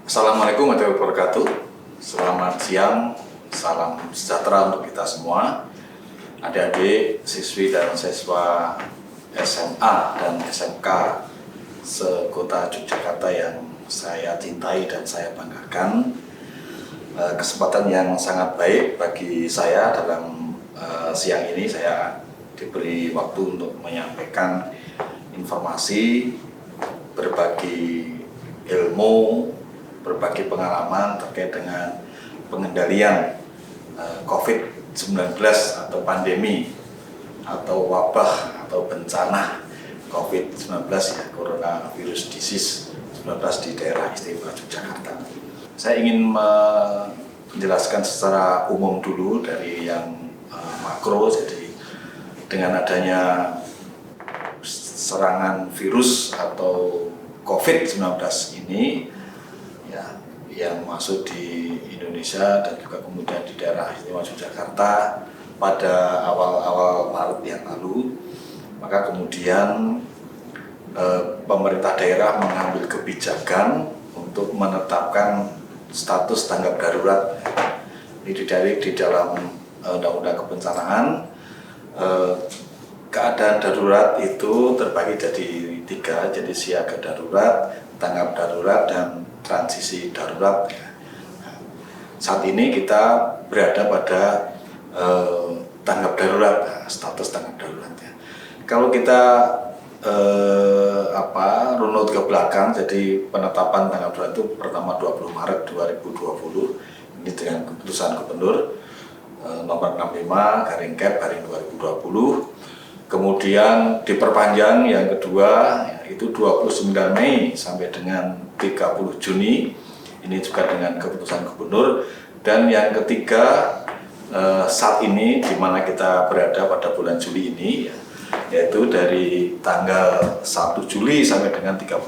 Assalamualaikum warahmatullahi wabarakatuh. Selamat siang, salam sejahtera untuk kita semua. Adik-adik, siswi dan siswa SMA dan SMK sekota Yogyakarta yang saya cintai dan saya banggakan. Kesempatan yang sangat baik bagi saya dalam siang ini, saya diberi waktu untuk menyampaikan informasi, berbagi ilmu, berbagi pengalaman terkait dengan pengendalian COVID-19 atau pandemi atau wabah atau bencana COVID-19 ya, coronavirus disease 19 di daerah istimewa Yogyakarta. Saya ingin menjelaskan secara umum dulu dari yang makro. Jadi dengan adanya serangan virus atau COVID-19 ini ya, yang masuk di Indonesia dan juga kemudian di daerah istimewa Yogyakarta pada awal-awal Maret yang lalu, maka kemudian pemerintah daerah mengambil kebijakan untuk menetapkan status tanggap darurat. Ini di dalam Undang-Undang Kebencanaan. Keadaan darurat itu terbagi jadi 3, jadi siaga darurat, tanggap darurat, dan transisi darurat. Saat ini kita berada pada tanggap darurat, status tanggap darurat. Kalau kita runut ke belakang, jadi penetapan tanggap darurat itu pertama 20 Maret 2020, ini dengan keputusan Gubernur nomor 65/2020. Kemudian diperpanjang yang kedua yaitu 29 Mei sampai dengan 30 Juni, ini juga dengan keputusan Gubernur. Dan yang ketiga saat ini di mana kita berada pada bulan Juli ini, yaitu dari tanggal 1 Juli sampai dengan 31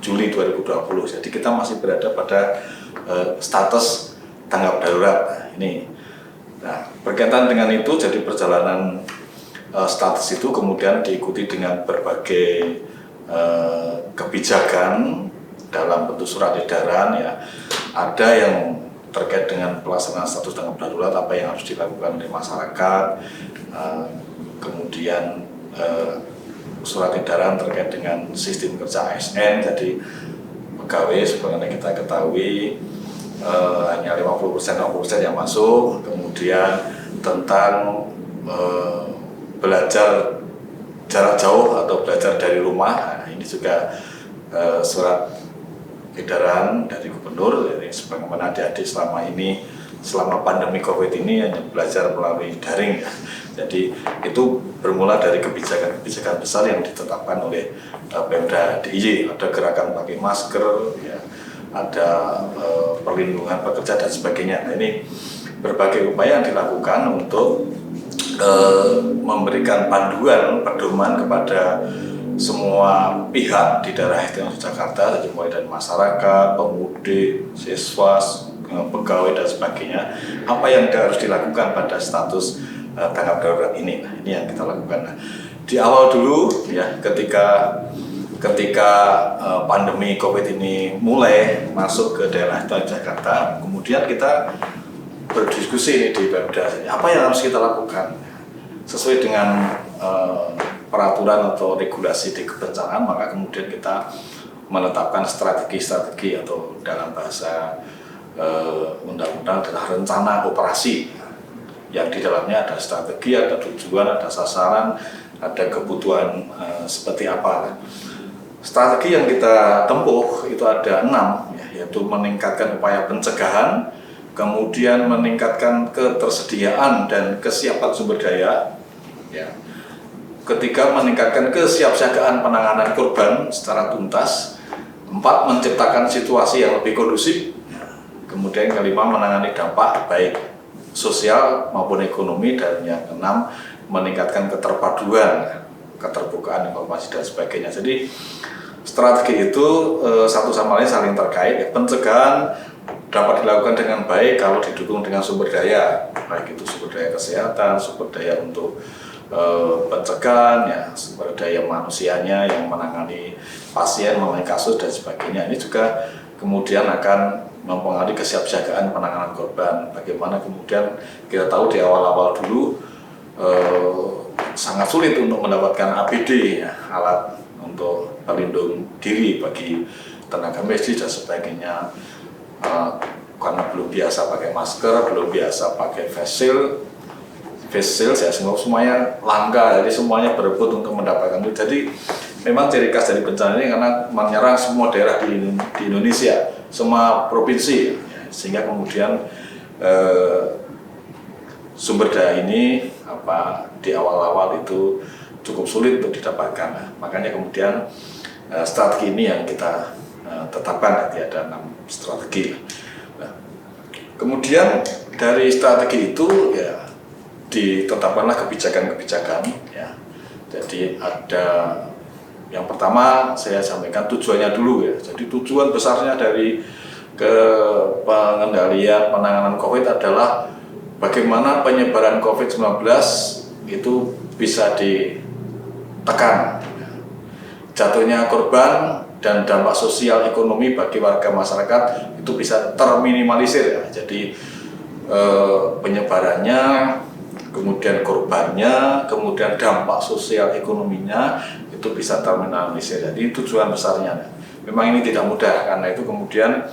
Juli 2020. Jadi kita masih berada pada status tanggap darurat. Nah, berkaitan dengan itu, jadi perjalanan status itu kemudian diikuti dengan berbagai kebijakan dalam bentuk surat edaran ya. Ada yang terkait dengan pelaksanaan status tanggap darurat, apa yang harus dilakukan oleh masyarakat, kemudian surat edaran terkait dengan sistem kerja ASN. Jadi pegawai sebagaimana kita ketahui hanya 50% yang masuk. Kemudian tentang belajar jarak jauh atau belajar dari rumah, nah, ini juga surat edaran dari Gubernur. Jadi sebagaimana adik-adik selama pandemi COVID ini hanya belajar melalui daring ya. Jadi itu bermula dari kebijakan besar yang ditetapkan oleh Pemda DIY. Ada gerakan pakai masker ya, ada perlindungan pekerja dan sebagainya. Nah, ini berbagai upaya yang dilakukan untuk memberikan panduan, pedoman kepada semua pihak di daerah istimewa Yogyakarta, mulai dari masyarakat, pemudik, siswa, pegawai dan sebagainya, apa yang harus dilakukan pada status tanggap darurat ini. Nah, ini yang kita lakukan. Nah, di awal dulu ya, ketika pandemi COVID ini mulai masuk ke daerah istimewa Yogyakarta, kemudian kita berdiskusi ini di Pemda, apa yang harus kita lakukan sesuai dengan peraturan atau regulasi di kebencanaan. Maka kemudian kita menetapkan strategi atau dalam bahasa undang-undang adalah rencana operasi, yang di dalamnya ada strategi, ada tujuan, ada sasaran, ada kebutuhan seperti apa. Strategi yang kita tempuh itu ada 6 ya, yaitu meningkatkan upaya pencegahan, kemudian meningkatkan ketersediaan dan kesiapan sumber daya ya. Ketiga, meningkatkan kesiapsiagaan penanganan korban secara tuntas. 4, menciptakan situasi yang lebih kondusif. Kemudian kelima, menangani dampak baik sosial maupun ekonomi. Dan yang keenam, meningkatkan keterpaduan, keterbukaan informasi dan sebagainya. Jadi strategi itu satu sama lain saling terkait. Pencegahan dapat dilakukan dengan baik kalau didukung dengan sumber daya, baik itu sumber daya kesehatan, sumber daya untuk pencegahan ya, sumber daya manusianya yang menangani pasien, menangani kasus dan sebagainya. Ini juga kemudian akan mempengaruhi kesiapsiagaan penanganan korban. Bagaimana kemudian kita tahu di awal-awal dulu sangat sulit untuk mendapatkan APD, ya, alat untuk pelindung diri bagi tenaga medis dan sebagainya, karena belum biasa pakai masker, belum biasa pakai face shield ya, semuanya langka, jadi semuanya berebut untuk mendapatkan itu. Jadi memang ciri khas dari bencana ini karena menyerang semua daerah di Indonesia, semua provinsi, ya, sehingga kemudian sumber daya ini di awal-awal itu cukup sulit untuk didapatkan. Nah, makanya kemudian strategi ini yang kita tetapkan, nanti ada 6 strategi. Nah, kemudian dari strategi itu ya ditetapkanlah kebijakan-kebijakan, ya. Jadi ada yang pertama saya sampaikan tujuannya dulu, ya. Jadi tujuan besarnya dari pengendalian penanganan COVID adalah bagaimana penyebaran COVID-19 itu bisa ditekan, jatuhnya korban dan dampak sosial ekonomi bagi warga masyarakat itu bisa terminimalisir, ya. Jadi penyebarannya, kemudian korbannya, kemudian dampak sosial ekonominya itu bisa terminimalisir. Jadi tujuan besarnya. Memang ini tidak mudah, karena itu kemudian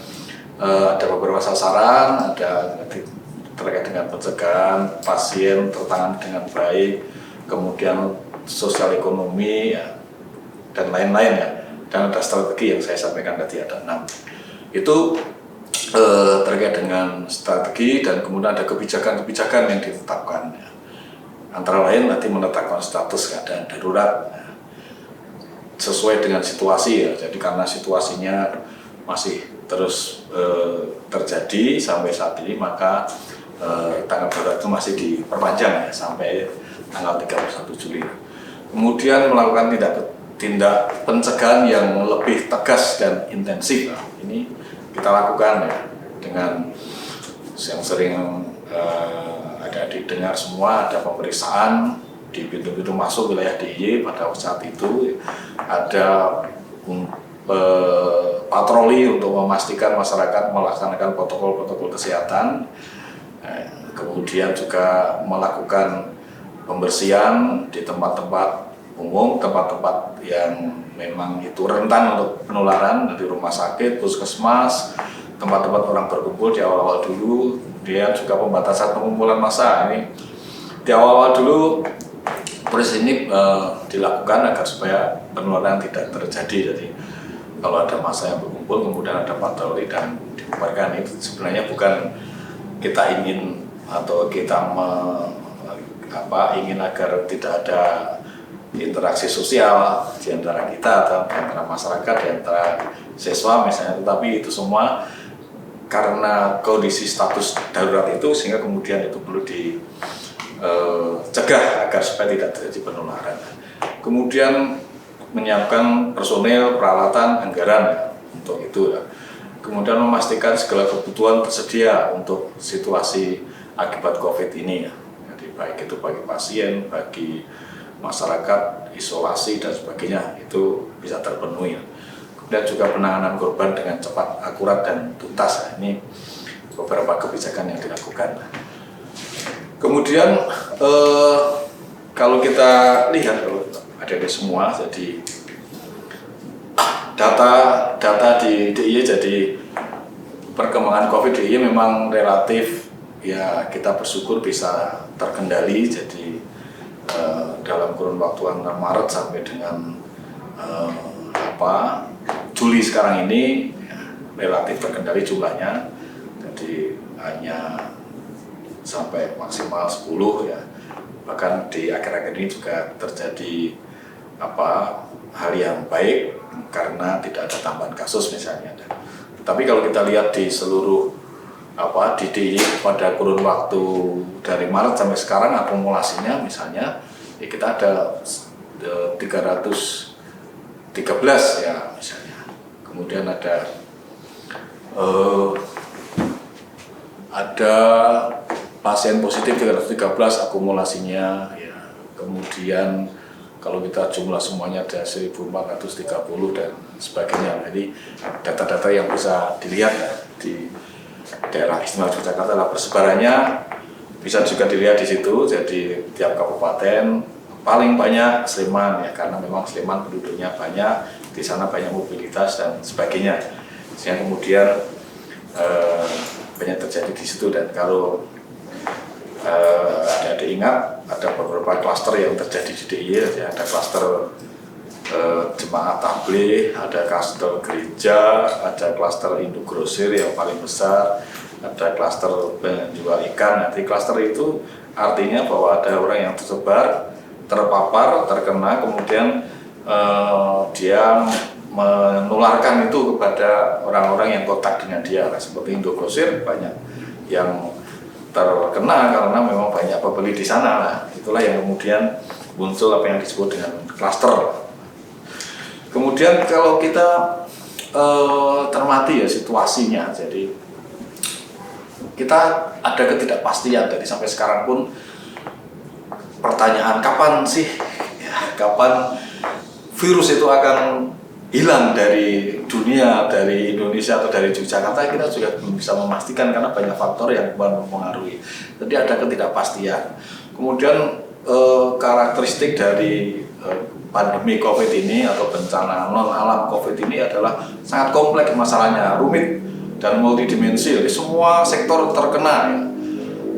ada beberapa sasaran, ada terkait dengan pencegahan pasien tertangani dengan baik, kemudian sosial ekonomi, ya, dan lain-lain, ya. Dan ada strategi yang saya sampaikan tadi ada 6. Itu terkait dengan strategi, dan kemudian ada kebijakan-kebijakan yang ditetapkan, ya. Antara lain nanti menetapkan status keadaan darurat, ya, sesuai dengan situasi, ya. Jadi karena situasinya masih terus terjadi sampai saat ini, maka tanggap darurat itu masih diperpanjang, ya, sampai tanggal 31 Juli. Kemudian melakukan tindak pencegahan yang lebih tegas dan intensif. Nah, ini kita lakukan, ya, dengan yang sering ada didengar semua, ada pemeriksaan di pintu-pintu masuk wilayah DIY pada saat itu, ada patroli untuk memastikan masyarakat melaksanakan protokol-protokol kesehatan. Kemudian juga melakukan pembersihan di tempat-tempat umum, tempat-tempat yang memang itu rentan untuk penularan, dari rumah sakit, puskesmas, tempat-tempat orang berkumpul di awal-awal dulu. Kemudian juga pembatasan pengumpulan massa. Ini di awal-awal dulu proses ini dilakukan agar supaya penularan tidak terjadi. Jadi kalau ada massa yang berkumpul, kemudian ada patroli dan dibubarkan, itu sebenarnya bukan kita ingin atau kita ingin agar tidak ada interaksi sosial di antara kita atau di antara masyarakat, di antara siswa misalnya, tetapi itu semua karena kondisi status darurat itu, sehingga kemudian itu perlu dicegah agar supaya tidak terjadi penularan. Kemudian menyiapkan personel, peralatan, anggaran untuk itu, ya. Kemudian memastikan segala kebutuhan tersedia untuk situasi akibat COVID ini, ya. Jadi baik itu bagi pasien, bagi masyarakat, isolasi dan sebagainya, itu bisa terpenuhi. Dan juga penanganan korban dengan cepat, akurat dan tuntas. Ini beberapa kebijakan yang dilakukan. Kemudian kalau kita lihat, kalau ada di semua, jadi data di DIY, jadi perkembangan COVID DIY memang relatif, ya, kita bersyukur bisa terkendali. Jadi dalam kurun waktu antara Maret sampai dengan Juli sekarang ini, ya, relatif terkendali jumlahnya. Jadi hanya sampai maksimal 10, ya. Bahkan di akhir-akhir ini juga terjadi hal yang baik karena tidak ada tambahan kasus misalnya. Tapi kalau kita lihat di seluruh di DIY pada kurun waktu dari Maret sampai sekarang, akumulasinya misalnya, ya, kita ada 313, ya, misalnya. Kemudian ada pasien positif 313 akumulasinya, ya. Kemudian kalau kita jumlah semuanya ada 1430 dan sebagainya. Jadi data-data yang bisa dilihat ya, di daerah istimewa Yogyakarta adalah persebarannya bisa juga dilihat di situ. Jadi tiap kabupaten paling banyak Sleman ya, karena memang Sleman penduduknya banyak, di sana banyak mobilitas dan sebagainya. Yang kemudian banyak terjadi di situ. Dan kalau ada ingat, ada beberapa klaster yang terjadi di DIY, ya, ada klaster jemaah tabligh, ada klaster gereja, ada klaster induk grosir yang paling besar, ada klaster penjual ikan. Nanti klaster itu artinya bahwa ada orang yang tersebar, terpapar, terkena, kemudian dia menularkan itu kepada orang-orang yang kontak dengan dia. Seperti induk grosir banyak yang terkena karena memang banyak pembeli di sana. Nah, itulah yang kemudian muncul apa yang disebut dengan klaster. Kemudian kalau kita cermati ya situasinya, jadi kita ada ketidakpastian. Jadi sampai sekarang pun pertanyaan kapan sih, ya, kapan virus itu akan hilang dari dunia, dari Indonesia atau dari Yogyakarta, kita juga belum bisa memastikan karena banyak faktor yang mempengaruhi. Jadi ada ketidakpastian. Kemudian karakteristik dari pandemi COVID ini atau bencana non alam COVID ini adalah sangat kompleks masalahnya, rumit dan multidimensi. Jadi semua sektor terkena ya.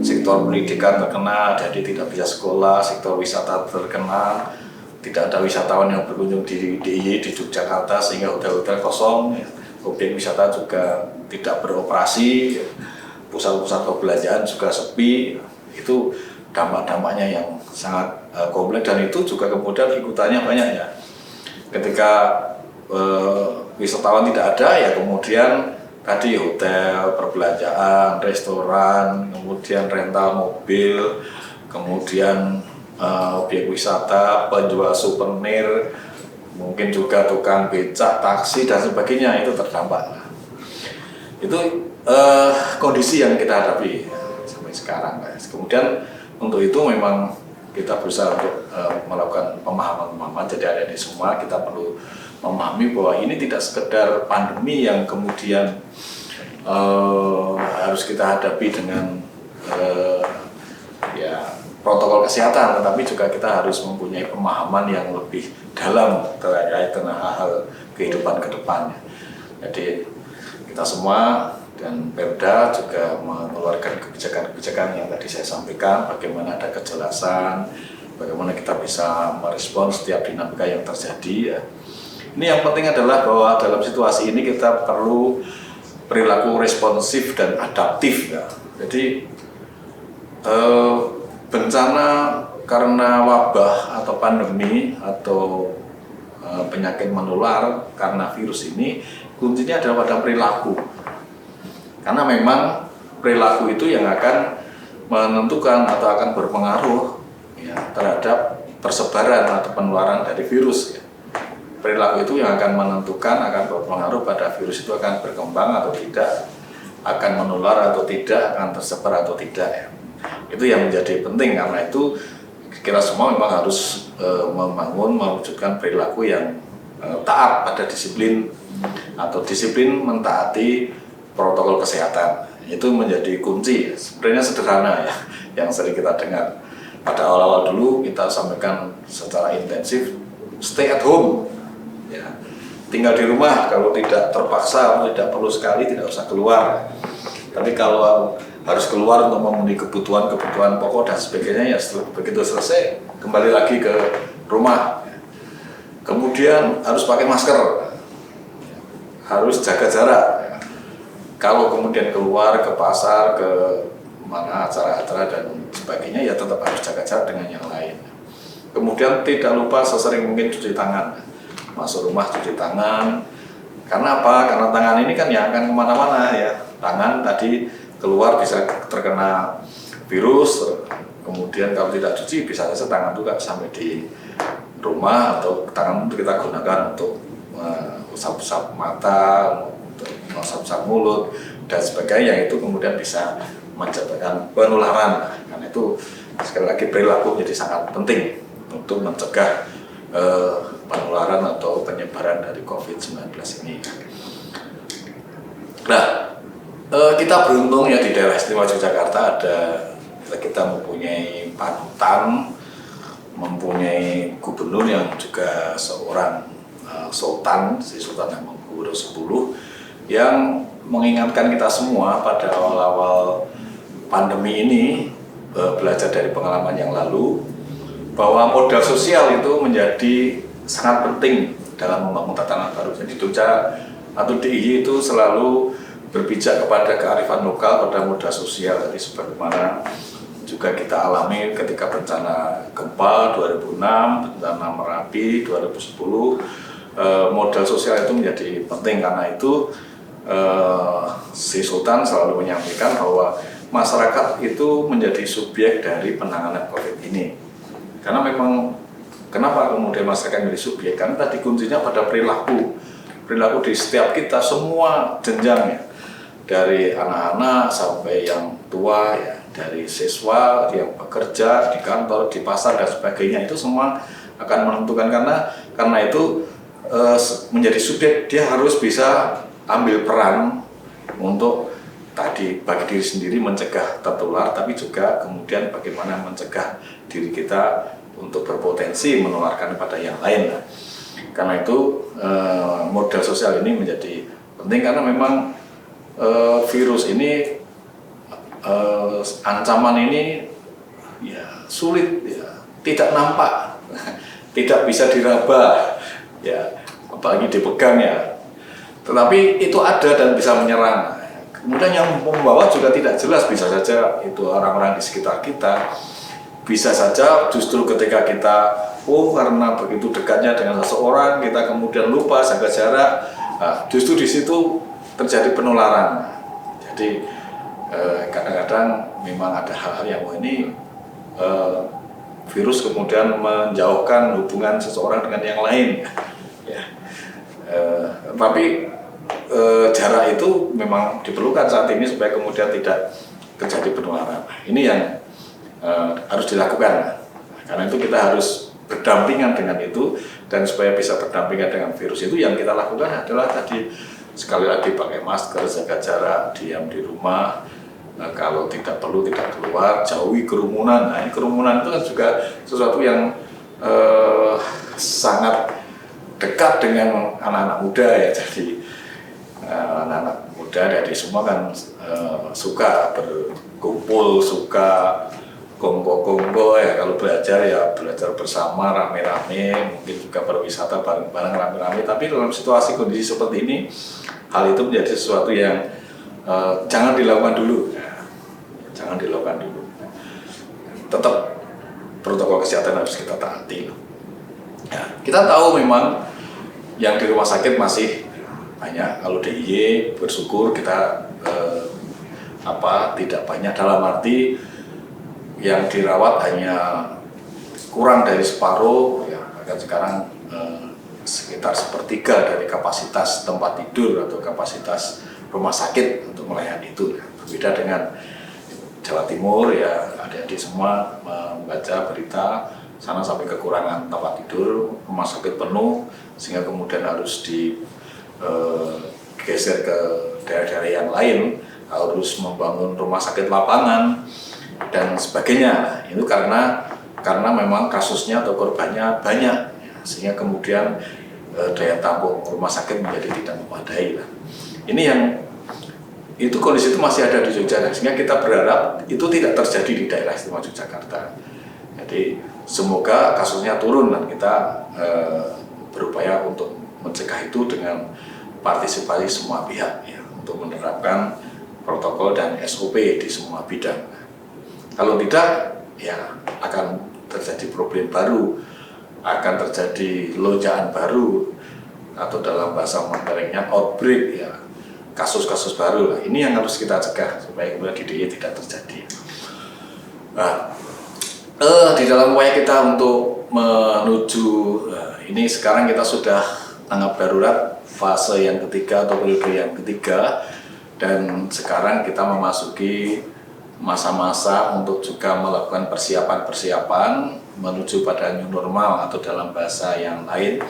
Sektor pendidikan terkena, jadi tidak bisa sekolah. Sektor wisata terkena, tidak ada wisatawan yang berkunjung di DIY di Yogyakarta sehingga hotel-hotel kosong, ya. Objek wisata juga tidak beroperasi, ya. Pusat-pusat perbelanjaan juga sepi. Itu dampak-dampaknya yang sangat kompleks, dan itu juga kemudian ikutannya banyak ya. Ketika wisatawan tidak ada, ya kemudian tadi hotel, perbelanjaan, restoran, kemudian rental mobil, kemudian objek wisata, penjual souvenir, mungkin juga tukang becak, taksi dan sebagainya itu terdampak. Itu kondisi yang kita hadapi sampai sekarang, guys. Kemudian untuk itu memang kita berusaha untuk melakukan pemahaman. Jadi ada di semua kita perlu memahami bahwa ini tidak sekedar pandemi yang kemudian harus kita hadapi dengan ya protokol kesehatan, tetapi juga kita harus mempunyai pemahaman yang lebih dalam terkait dengan hal-hal kehidupan ke depannya. Jadi kita semua dan Pemda juga mengeluarkan kebijakan-kebijakan yang tadi saya sampaikan, bagaimana ada kejelasan, bagaimana kita bisa merespon setiap dinamika yang terjadi ya. Ini yang penting adalah bahwa dalam situasi ini kita perlu perilaku responsif dan adaptif ya. Jadi bencana karena wabah atau pandemi atau penyakit menular karena virus ini, kuncinya adalah pada perilaku. Karena memang perilaku itu yang akan menentukan atau akan berpengaruh ya, terhadap persebaran atau penularan dari virus ya. Perilaku itu yang akan menentukan, akan berpengaruh pada virus itu akan berkembang atau tidak, akan menular atau tidak, akan tersebar atau tidak ya. Itu yang menjadi penting. Karena itu kita semua memang harus mewujudkan perilaku yang taat pada disiplin atau disiplin mentaati protokol kesehatan. Itu menjadi kunci. Sebenarnya sederhana ya, yang sering kita dengar. Pada awal-awal dulu kita sampaikan secara intensif, stay at home ya. Tinggal di rumah, kalau tidak terpaksa, tidak perlu sekali, tidak usah keluar. Tapi kalau harus keluar untuk memenuhi kebutuhan pokok dan sebagainya, ya begitu selesai kembali lagi ke rumah. Kemudian harus pakai masker, harus jaga jarak. Kalau kemudian keluar ke pasar, ke mana acara-acara dan sebagainya, ya tetap harus jaga jarak dengan yang lain. Kemudian tidak lupa sesering mungkin cuci tangan. Masuk rumah cuci tangan. Karena apa? Karena tangan ini kan yang akan kemana-mana ya. Tangan tadi keluar bisa terkena virus, kemudian kalau tidak cuci bisa saja tangan juga sampai di rumah, atau tangan itu kita gunakan untuk usap-usap mata, untuk usap-usap mulut dan sebagainya, itu kemudian bisa mencegah penularan. Karena itu sekali lagi perilaku menjadi sangat penting untuk mencegah penularan atau penyebaran dari COVID-19 ini. Nah, kita beruntung ya di daerah istimewa Yogyakarta kita mempunyai panutan, mempunyai gubernur yang juga seorang sultan, si Sultan Hamengkubuwono X yang mengingatkan kita semua pada awal-awal pandemi ini, belajar dari pengalaman yang lalu, bahwa modal sosial itu menjadi sangat penting dalam membangun tatanan baru. Jadi Jogja atau DIY itu selalu berpijak kepada kearifan lokal, pada modal sosial. Jadi sebagaimana juga kita alami ketika bencana gempa 2006, bencana Merapi 2010, modal sosial itu menjadi penting. Karena itu si Sultan selalu menyampaikan bahwa masyarakat itu menjadi subjek dari penanganan COVID ini. Karena memang, kenapa kemudian masyarakat menjadi subjek? Karena tadi kuncinya pada perilaku di setiap kita, semua jenjangnya, dari anak-anak sampai yang tua, ya, dari siswa yang bekerja di kantor, di pasar dan sebagainya, itu semua akan menentukan. Karena itu menjadi subjek, dia harus bisa ambil peran untuk tadi bagi diri sendiri mencegah tertular, tapi juga kemudian bagaimana mencegah diri kita untuk berpotensi menularkan kepada yang lain. Karena itu modal sosial ini menjadi penting, karena memang virus ini, ancaman ini ya sulit, ya, tidak nampak, tidak bisa diraba, ya, apalagi dipegang ya. Tetapi itu ada dan bisa menyerang. Kemudian yang membawa juga tidak jelas, bisa saja itu orang-orang di sekitar kita, bisa saja justru ketika kita karena begitu dekatnya dengan seseorang, kita kemudian lupa jaga jarak, justru di situ terjadi penularan. Jadi kadang-kadang memang ada hal-hal yang ini virus kemudian menjauhkan hubungan seseorang dengan yang lain, ya. Tapi jarak itu memang diperlukan saat ini supaya kemudian tidak terjadi penularan. Ini yang harus dilakukan. Karena itu kita harus berdampingan dengan itu, dan supaya bisa berdampingan dengan virus itu, yang kita lakukan adalah tadi sekali lagi pakai masker, jaga jarak, diam di rumah, kalau tidak perlu tidak keluar, jauhi kerumunan. Nah, kerumunan itu kan juga sesuatu yang sangat dekat dengan anak-anak muda, ya. Jadi anak-anak muda dari semua kan suka berkumpul, suka kongko-kongko, ya, kalau belajar ya belajar bersama rame-rame, mungkin juga berwisata bareng-bareng rame-rame. Tapi dalam situasi kondisi seperti ini, hal itu menjadi sesuatu yang jangan dilakukan dulu, ya. Jangan dilakukan dulu. Tetap protokol kesehatan harus kita taati. Ya, kita tahu memang yang di rumah sakit masih banyak. Kalau DIY bersyukur kita tidak banyak, dalam arti yang dirawat hanya kurang dari separuh, ya. Bahkan sekarang sekitar sepertiga dari kapasitas tempat tidur atau kapasitas rumah sakit untuk melayani itu. Berbeda dengan Jawa Timur, ya, adik-adik semua membaca berita sana sampai kekurangan tempat tidur, rumah sakit penuh, sehingga kemudian harus digeser ke daerah-daerah yang lain, harus membangun rumah sakit lapangan dan sebagainya. Itu karena memang kasusnya atau korbannya banyak, ya, sehingga kemudian daya tampung rumah sakit menjadi tidak memadai. Ini yang itu kondisi itu masih ada di Jogja, sehingga kita berharap itu tidak terjadi di daerah istimewa Yogyakarta. Jadi semoga kasusnya turun dan kita berupaya untuk mencegah itu dengan partisipasi semua pihak, ya, untuk menerapkan protokol dan SOP di semua bidang. Kalau tidak, ya akan terjadi problem baru, akan terjadi lonjakan baru, atau dalam bahasa Mandarinnya outbreak, ya, kasus-kasus baru. Nah, ini yang harus kita cegah supaya kemudian di DIY tidak terjadi. Nah, di dalam upaya kita untuk menuju ini, sekarang kita sudah tanggap darurat fase yang ketiga atau periode yang ketiga, dan sekarang kita memasuki masa-masa untuk juga melakukan persiapan-persiapan menuju pada new normal, atau dalam bahasa yang lain,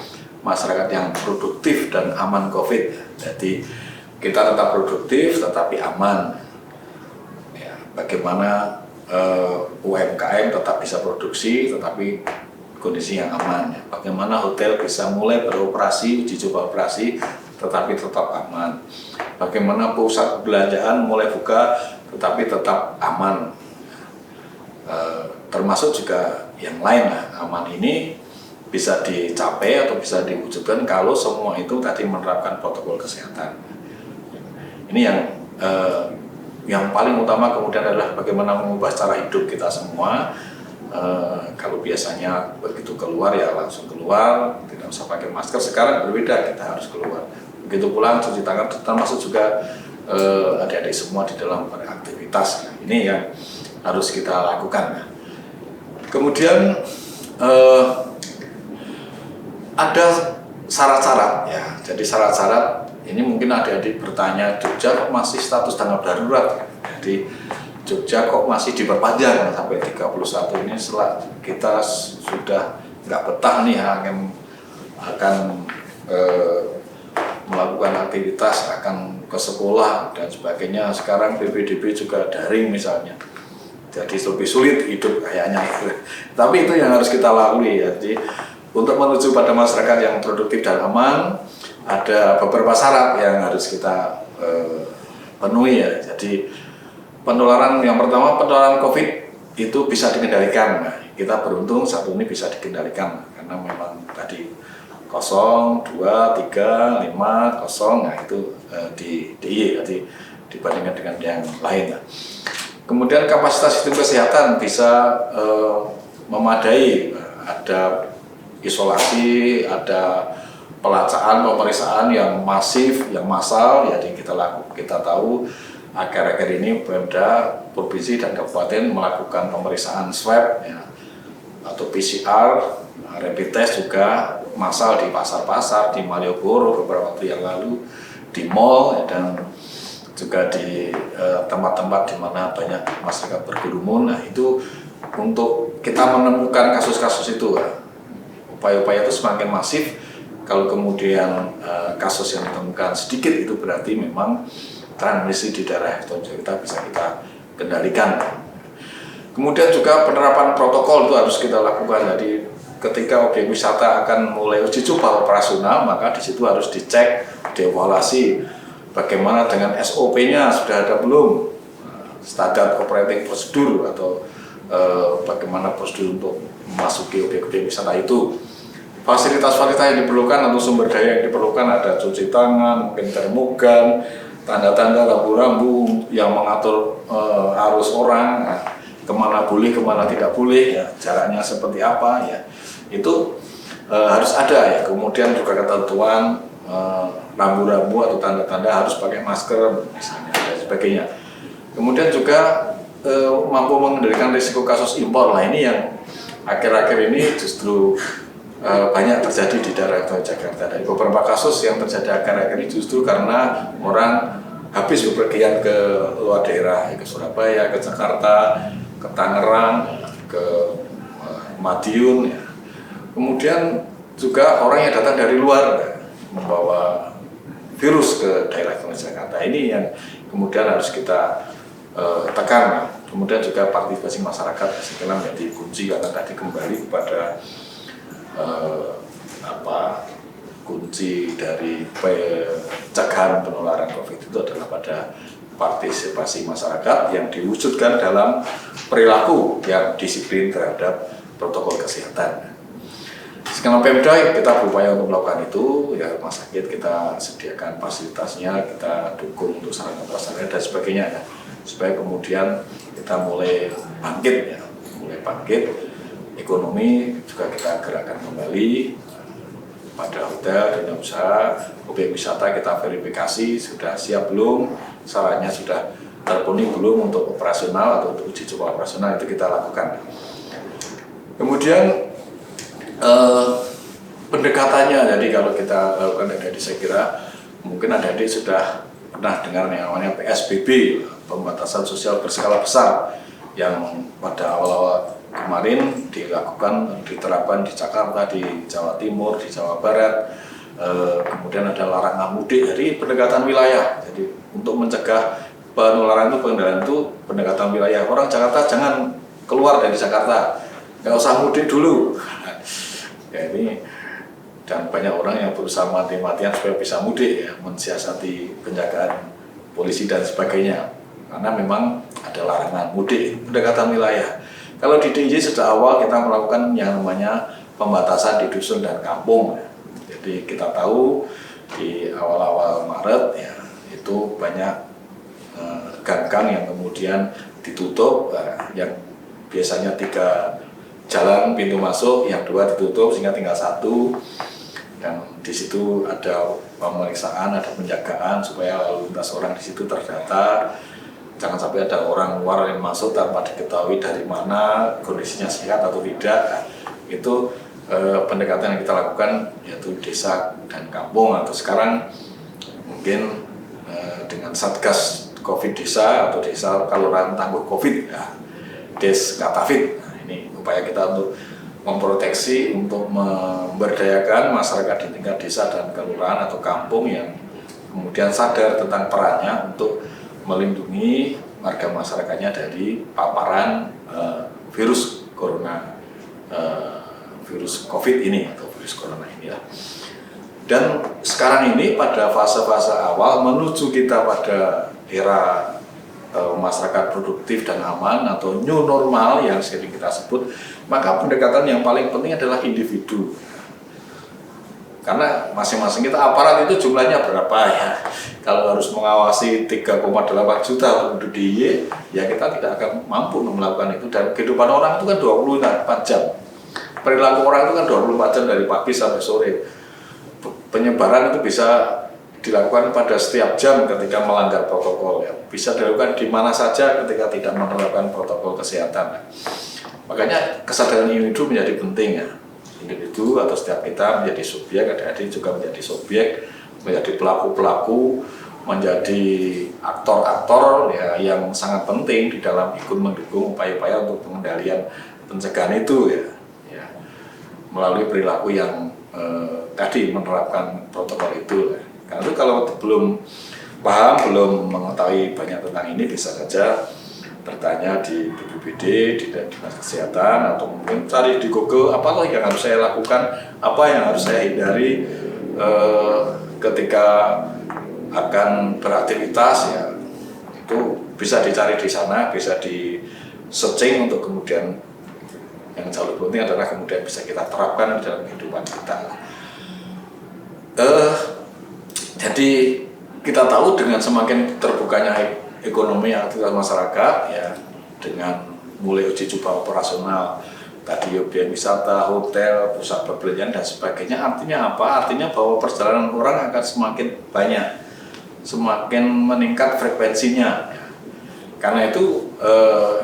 masyarakat yang produktif dan aman COVID. Jadi kita tetap produktif tetapi aman. Ya, bagaimana UMKM tetap bisa produksi tetapi kondisi yang aman. Bagaimana hotel bisa mulai beroperasi, uji coba operasi tetapi tetap aman. Bagaimana pusat perbelanjaan mulai buka tetapi tetap aman. Termasuk juga yang lain lah. Aman ini bisa dicapai atau bisa diwujudkan kalau semua itu tadi menerapkan protokol kesehatan. Ini yang paling utama. Kemudian adalah bagaimana mengubah cara hidup kita semua. Kalau biasanya begitu keluar ya langsung keluar, tidak usah pakai masker. Sekarang berbeda, kita harus keluar. Begitu pulang cuci tangan, termasuk juga adik-adik semua di dalam beraktivitas. Ini yang harus kita lakukan. Kemudian ada syarat-syarat ya. Jadi syarat-syarat ini mungkin adik-adik bertanya, Jogja kok masih status tanggap darurat? Jadi Jogja kok masih diperpanjang sampai 31 ini, setelah kita sudah nggak betah nih akan melakukan aktivitas, akan ke sekolah dan sebagainya. Sekarang PPDB juga daring misalnya, jadi lebih sulit hidup kayaknya. Tapi itu yang harus kita lalui ya. Jadi untuk menuju pada masyarakat yang produktif dan aman, ada beberapa syarat yang harus kita penuhi ya. Jadi penularan yang pertama, penularan COVID itu bisa dikendalikan. Nah, kita beruntung saat ini bisa dikendalikan karena memang tadi 0, 2, 3, 5, 0, nah itu di DIY, jadi dibandingkan dengan yang lain. Kemudian kapasitas sistem kesehatan bisa memadai, ada isolasi, ada pemeriksaan yang masif, yang massal. Jadi kita tahu akhir-akhir ini Pemda Provinsi dan Kabupaten melakukan pemeriksaan swab ya, atau PCR, rapid test juga massal di pasar-pasar, di Malioboro beberapa waktu yang lalu, di mall ya, dan juga di tempat-tempat di mana banyak masyarakat berkerumun. Nah, itu untuk kita menemukan kasus-kasus itu ya. Upaya-upaya itu semakin masif. Kalau kemudian kasus yang ditemukan sedikit, itu berarti memang transmisi di daerah itu kita bisa kita kendalikan. Kemudian juga penerapan protokol itu harus kita lakukan. Jadi ketika objek wisata akan mulai uji coba operasional, maka di situ harus dicek, dievaluasi bagaimana dengan SOP-nya, sudah ada belum, standar operating prosedur, atau bagaimana prosedur untuk memasuki objek-objek wisata itu. Fasilitas-fasilitas yang diperlukan atau sumber daya yang diperlukan, ada cuci tangan, mungkin termogan, tanda-tanda rambu-rambu yang mengatur arus orang, nah, kemana boleh, kemana tidak boleh, ya, jaraknya seperti apa, ya, itu harus ada ya. Kemudian juga ketentuan rambu-rambu atau tanda-tanda harus pakai masker misalnya dan sebagainya. Kemudian juga mampu mengendalikan risiko kasus impor. Nah, ini yang akhir-akhir ini justru banyak terjadi di daerah Jakarta. Dari beberapa kasus yang terjadi akhir-akhir ini justru karena orang habis bepergian ke luar daerah, ke Surabaya, ke Jakarta, ke Tangerang, ke Madiun, ya. Kemudian juga orang yang datang dari luar ya, membawa virus ke daerah Jakarta. Ini yang kemudian harus kita tekan. Kemudian juga partisipasi masyarakat sekarang menjadi kunci, karena tadi kembali kepada kunci dari pencegahan penularan COVID itu adalah pada partisipasi masyarakat yang diwujudkan dalam perilaku yang disiplin terhadap protokol kesehatan. Sekarang Pemda kita berupaya untuk melakukan itu, ya, rumah sakit kita sediakan fasilitasnya, kita dukung untuk sarana prasarana dan sebagainya, ya, supaya kemudian kita mulai bangkit, ekonomi juga kita gerakkan kembali. Pada hotel, dunia usaha, objek wisata kita verifikasi sudah siap belum, syaratnya sudah terpenuhi belum untuk operasional atau untuk uji coba operasional, itu kita lakukan. Kemudian pendekatannya, jadi kalau kita lakukan adik-adik, saya kira mungkin adik-adik sudah pernah dengar yang namanya PSBB, pembatasan sosial berskala besar, yang pada awal-awal kemarin diterapkan di Jakarta, di Jawa Timur, di Jawa Barat. Kemudian ada larangan mudik dari pendekatan wilayah. Jadi untuk mencegah penularan itu, pengendalian itu pendekatan wilayah. Orang Jakarta jangan keluar dari Jakarta, nggak usah mudik dulu. Ya ini, dan banyak orang yang berusaha mati-matian supaya bisa mudik, ya, mensiasati penjagaan polisi dan sebagainya. Karena memang ada larangan mudik, pendekatan wilayah. Kalau di DIY sejak awal kita melakukan yang namanya pembatasan di dusun dan kampung. Jadi kita tahu di awal-awal Maret ya, itu banyak gang-gang yang kemudian ditutup, yang biasanya 3 jalan pintu masuk, yang 2 ditutup sehingga tinggal 1. Dan di situ ada pemeriksaan, ada penjagaan supaya lalu lintas orang di situ terdata. Jangan sampai ada orang luar yang masuk tanpa diketahui dari mana, kondisinya sehat atau tidak. Itu pendekatan yang kita lakukan, yaitu desa dan kampung, atau sekarang mungkin dengan Satgas Covid Desa atau Desa Kelurahan Tangguh Covid, ya, Des Katafit. Nah, ini upaya kita untuk memproteksi, untuk memberdayakan masyarakat di tingkat desa dan kelurahan atau kampung yang kemudian sadar tentang perannya untuk melindungi warga masyarakatnya dari paparan virus corona, virus COVID ini atau virus corona ini lah. Dan sekarang ini pada fase-fase awal menuju kita pada era masyarakat produktif dan aman atau new normal yang sering kita sebut, maka pendekatan yang paling penting adalah individu. Karena masing-masing kita aparat itu jumlahnya berapa ya? Kalau harus mengawasi 3,8 juta penduduk DIY, ya kita tidak akan mampu melakukan itu. Dan kehidupan orang itu kan 24 jam. Perilaku orang itu kan 24 jam dari pagi sampai sore. Penyebaran itu bisa dilakukan pada setiap jam ketika melanggar protokol, ya. Bisa dilakukan di mana saja ketika tidak menerapkan protokol kesehatan. Makanya kesadaran individu menjadi penting, ya. Individu atau setiap kita menjadi subjek, adik-adik juga menjadi subjek, menjadi pelaku-pelaku, menjadi aktor-aktor, ya, yang sangat penting di dalam ikut mendukung upaya-upaya untuk pengendalian pencegahan itu, ya. Melalui perilaku yang tadi menerapkan protokol itu. Karena itu kalau belum paham, belum mengetahui banyak tentang ini, bisa saja bertanya di BPBD, di Dinas Kesehatan, atau mungkin cari di Google apa yang harus saya lakukan, apa yang harus saya hindari ketika akan beraktivitas, ya. Itu bisa dicari di sana, bisa di searching untuk kemudian yang jauh lebih penting adalah kemudian bisa kita terapkan dalam kehidupan kita. Jadi kita tahu dengan semakin terbukanya ekonomi aktivitas masyarakat, ya, dengan mulai uji coba operasional tadi, objek wisata, hotel, pusat perbelanjaan dan sebagainya, artinya apa? Artinya bahwa perjalanan orang akan semakin banyak, semakin meningkat frekuensinya. Karena itu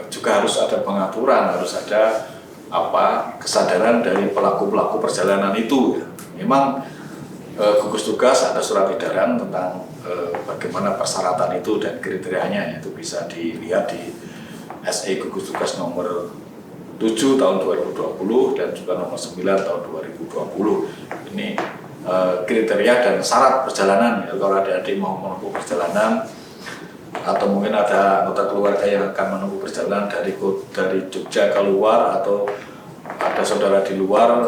juga harus ada pengaturan, harus ada kesadaran dari pelaku-pelaku perjalanan itu. Memang gugus tugas ada surat edaran tentang bagaimana persyaratan itu dan kriterianya, itu bisa dilihat di SE gugus tugas nomor 7 tahun 2020 dan juga nomor 9 tahun 2020. Ini kriteria dan syarat perjalanan, ya. Kalau adik-adik mau menempuh perjalanan atau mungkin ada anggota keluarga yang akan menempuh perjalanan dari Jogja ke luar, atau ada saudara di luar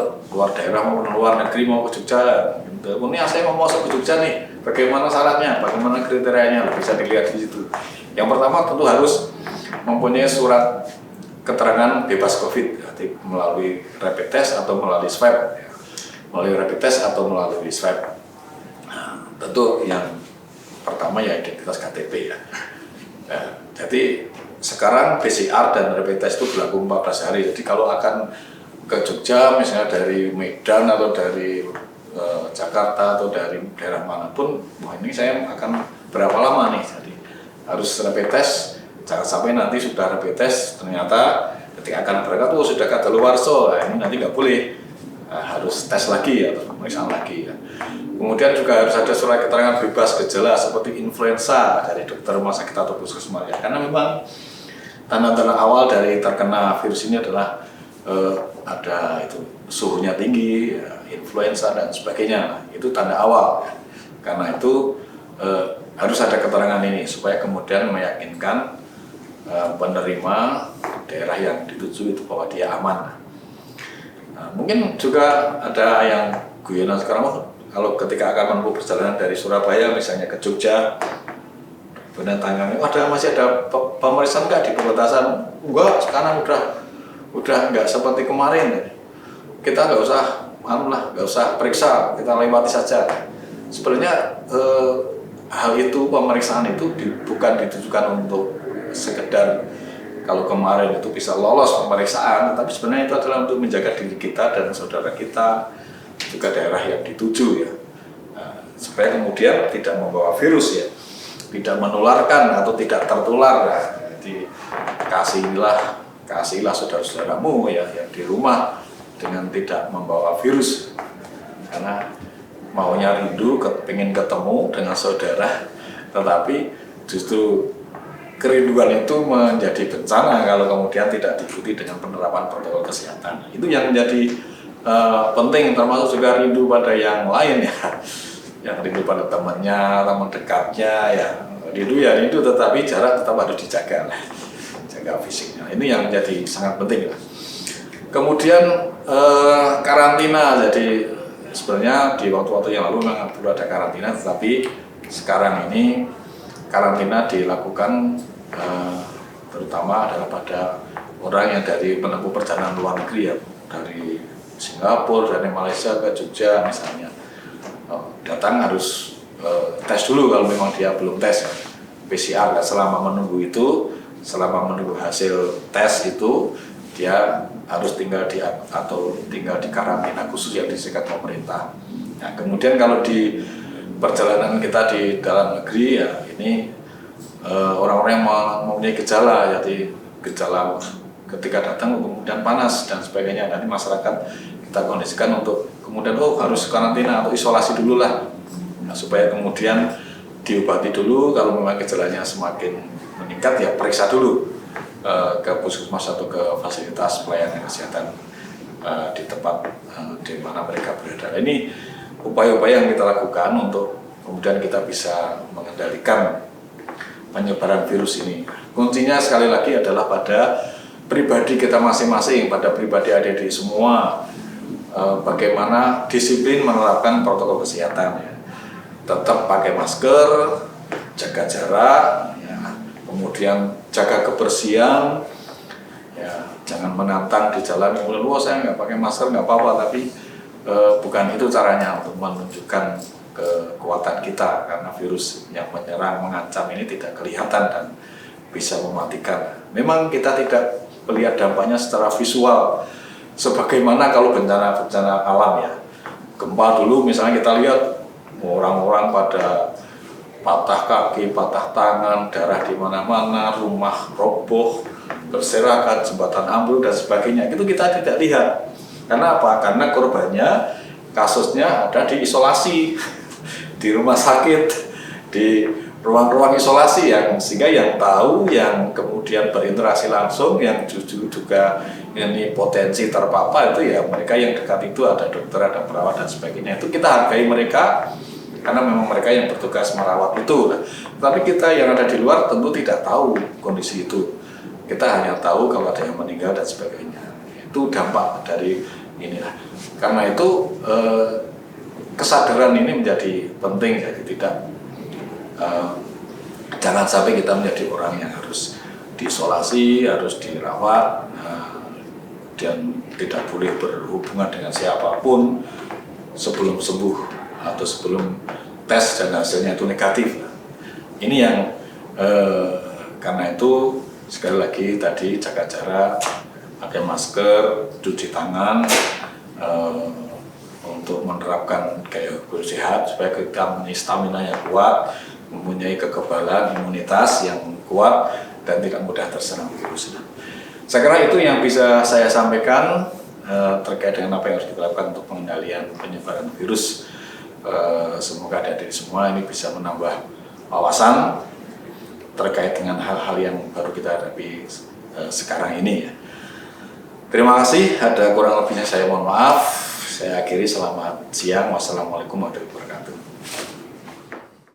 daerah mau luar negeri mau ke Jogja, gitu. Ini saya mau masuk ke Jogja nih, bagaimana syaratnya, bagaimana kriterianya, bisa dilihat di situ. Yang pertama tentu harus mempunyai surat keterangan bebas COVID, melalui rapid test atau melalui swab, ya. Melalui rapid test atau melalui swab. Nah, tentu yang pertama ya identitas KTP, ya. Jadi sekarang PCR dan rapid test itu berlaku 14 hari. Jadi kalau akan ke Jogja misalnya dari Medan atau dari Jakarta atau dari daerah manapun, wah ini saya akan berapa lama nih, jadi harus rapid test. Jangan sampai nanti sudah rapid test ternyata ketika akan berangkat sudah kadaluarsa, ini nanti nggak boleh, harus tes lagi atau pemeriksaan lagi, ya. Kemudian juga harus ada surat keterangan bebas gejala seperti influenza dari dokter rumah sakit atau puskesmas ya. Karena memang tanda-tanda awal dari terkena virus ini adalah ada itu suhunya tinggi, influenza dan sebagainya. Itu tanda awal. Karena itu harus ada keterangan ini supaya kemudian meyakinkan penerima daerah yang dituju itu bahwa dia aman. Nah, mungkin juga ada yang guyonan sekarang, kalau ketika akan menempuh perjalanan dari Surabaya misalnya ke Jogja, benar tanggalnya, masih ada pemeriksaan nggak di perbatasan? Enggak, sekarang udah nggak seperti kemarin. Kita nggak usah periksa, kita lewati saja. Sebenarnya hal itu, pemeriksaan itu bukan ditujukan untuk sekedar kalau kemarin itu bisa lolos pemeriksaan, tapi sebenarnya itu adalah untuk menjaga diri kita dan saudara kita, juga daerah yang dituju ya, supaya kemudian tidak membawa virus ya, tidak menularkan atau tidak tertular. Jadi kasihilah saudara-saudaramu ya yang di rumah dengan tidak membawa virus, karena maunya rindu, pengen ketemu dengan saudara, tetapi justru kerinduan itu menjadi bencana kalau kemudian tidak diikuti dengan penerapan protokol kesehatan. Itu yang menjadi penting, termasuk juga rindu pada yang lain ya, yang rindu pada temannya, teman dekatnya ya, rindu tetapi jarak tetap harus dijaga lah, jaga fisiknya. Ini yang menjadi sangat penting lah. Kemudian karantina, jadi sebenarnya di waktu-waktu yang lalu memang perlu ada karantina, tetapi sekarang ini karantina dilakukan terutama adalah pada orang yang dari menempuh perjalanan luar negeri ya, dari Singapura, dari Malaysia ke Jogja misalnya, datang harus tes dulu kalau memang dia belum tes ya, PCR. Selama menunggu hasil tes itu dia harus tinggal di karantina khusus yang disediakan pemerintah. Nah, kemudian kalau di perjalanan kita di dalam negeri ya, ini orang-orang yang mempunyai gejala, jadi gejala ketika datang kemudian panas dan sebagainya, nanti masyarakat kita kondisikan untuk kemudian harus karantina atau isolasi dulu lah, nah, supaya kemudian diobati dulu. Kalau memang gejalanya semakin meningkat ya periksa dulu ke puskesmas atau ke fasilitas pelayanan kesehatan di tempat di mana mereka berada. Ini upaya-upaya yang kita lakukan untuk kemudian kita bisa mengendalikan penyebaran virus ini. Kuncinya sekali lagi adalah pada pribadi kita masing-masing, pada pribadi adik-adik semua, bagaimana disiplin menerapkan protokol kesehatan ya. Tetap pakai masker, jaga jarak ya, kemudian jaga kebersihan ya, jangan menantang di jalan, kemudian saya nggak pakai masker nggak apa-apa, tapi bukan itu caranya untuk menunjukkan kekuatan kita, karena virus yang menyerang, mengancam ini tidak kelihatan dan bisa mematikan. Memang kita tidak melihat dampaknya secara visual sebagaimana kalau bencana alam ya. Gempa dulu misalnya kita lihat orang-orang pada patah kaki, patah tangan, darah di mana-mana, rumah roboh, berserakan, jembatan ambruk dan sebagainya. Itu kita tidak lihat. Karena apa? Karena korbannya, kasusnya ada di isolasi, di rumah sakit, di ruang-ruang isolasi, yang sehingga yang tahu, yang kemudian berinteraksi langsung, yang juga ini potensi terpapar itu ya mereka yang dekat itu, ada dokter, ada perawat dan sebagainya. Itu kita hargai mereka karena memang mereka yang bertugas merawat itu. Tapi kita yang ada di luar tentu tidak tahu kondisi itu. Kita hanya tahu kalau ada yang meninggal dan sebagainya. Itu dampak dari inilah. Karena itu kesadaran ini menjadi penting, jadi tidak jangan sampai kita menjadi orang yang harus diisolasi, harus dirawat, dan tidak boleh berhubungan dengan siapapun sebelum sembuh atau sebelum tes dan hasilnya itu negatif. Ini yang karena itu sekali lagi tadi jaga jarak, pakai masker, cuci tangan, untuk menerapkan gaya hidup sehat supaya kita mempunyai stamina yang kuat, mempunyai kekebalan imunitas yang kuat dan tidak mudah terserang virus. Saya kira itu yang bisa saya sampaikan terkait dengan apa yang harus kita lakukan untuk pengendalian penyebaran virus Semoga adik-adik semua ini bisa menambah wawasan terkait dengan hal-hal yang baru kita hadapi sekarang ini ya. Terima kasih, ada kurang lebihnya saya mohon maaf. Saya akhiri, selamat siang. Wassalamualaikum warahmatullahi wabarakatuh.